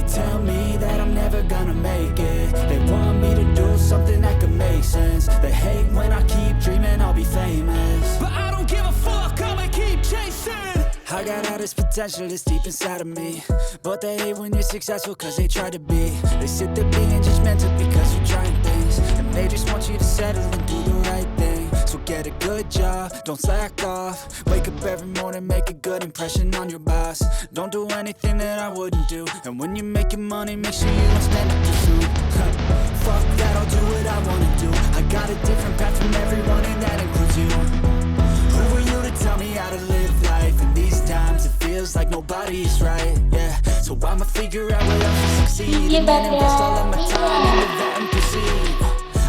They tell me that I'm never gonna make it. They want me to do something that could make sense. They hate when I keep dreaming I'll be famous, but I don't give a fuck, I'ma keep chasing. I got all this potential that's deep inside of me, but they hate when you're successful cause they try to be. They sit there being judgmental because you're trying things, and they just want you to settle and do the right thing. So get a good job, don't slack off. Wake up every morning, make a good impression on your boss. Don't do anything that I wouldn't do, and when you're making money, make sure you don't spend it too soon. Fuck that, I'll do what I wanna do. I got a different path from everyone and that includes you. Who are you to tell me how to live life? In these times it feels like nobody is right, yeah. So I'ma figure out what else to succeed, and then invest all of my time into that and proceed.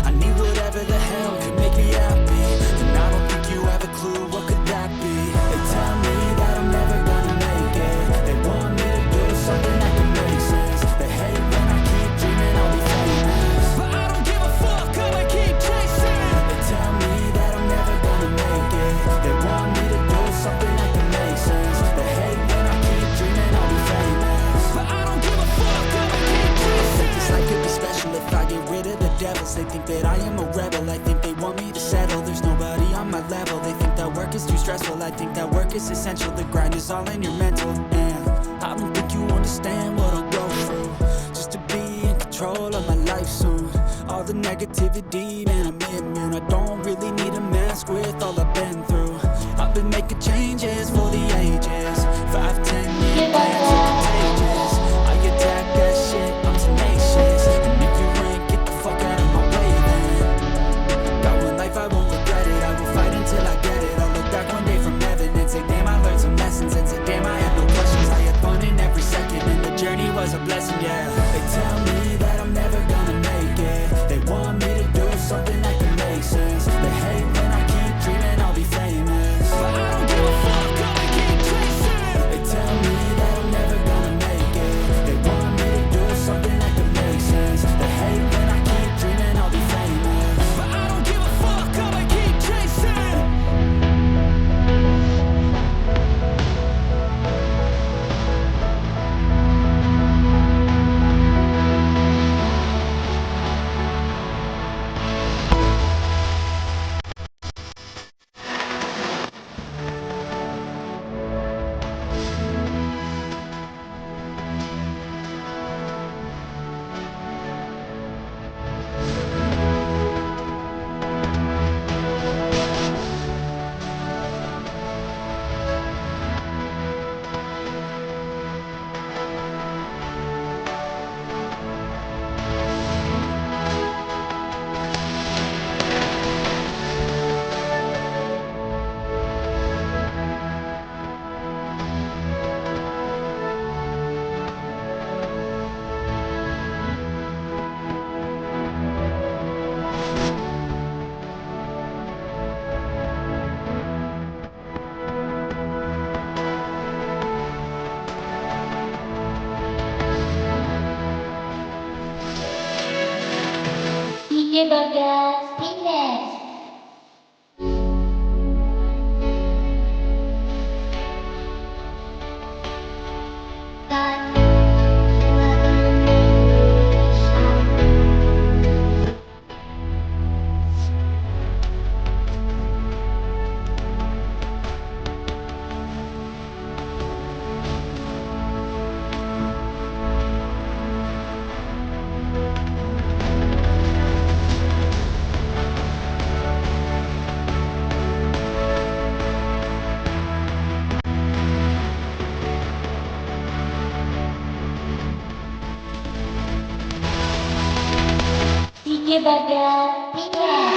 I need whatever the hell could make me happy, and I don't think you have a clue what could that be. They tell me that I'm never gonna make it. They want me to do something that can make sense. They hate when I keep dreaming I'll be famous, but I don't give a fuck, I'ma keep chasing. They tell me that I'm never gonna make it. They want me to do something that can make sense. They hate when I keep dreaming I'll be famous, but I don't give a fuck, I'ma keep chasing. This life could be special if I get rid of the devils. They think that I am a rebel, I think they want me to settle. There's nobody on my level. They think that work is too stressful, I think that work is essential. The grind is all in your mental, and I don't think you understand what I'll go through just to be in control of my life soon. All the negativity, man, I'm immune. I don't really need a mask with all I've been through. I've been making changes for the ages. 5, 10 year plans are contagious. I attack that shit, I'm tenacious. And if you ain't, get the fuck out of my way then. Got one life, I won't regret it. I will fight until I get it. I'll look back one day from heaven and say, damn, I learned some lessons. And say, damn, I had no questions. I had fun in every second, and the journey was a blessing, yeah. They tell me that I'm never gonna make it. They want me to do something that can make sense. They hate when I keep dreaming I'll be famous, but I don't give a fuck, I'ma keep chasing. They tell me that I'm never gonna make it. They want me to do something that can make sense. They hate when I keep dreaming I'll be famous, but I don't give a fuck, I'ma keep chasing. DJ Bagas Fitness. DJ Bagas Fitness.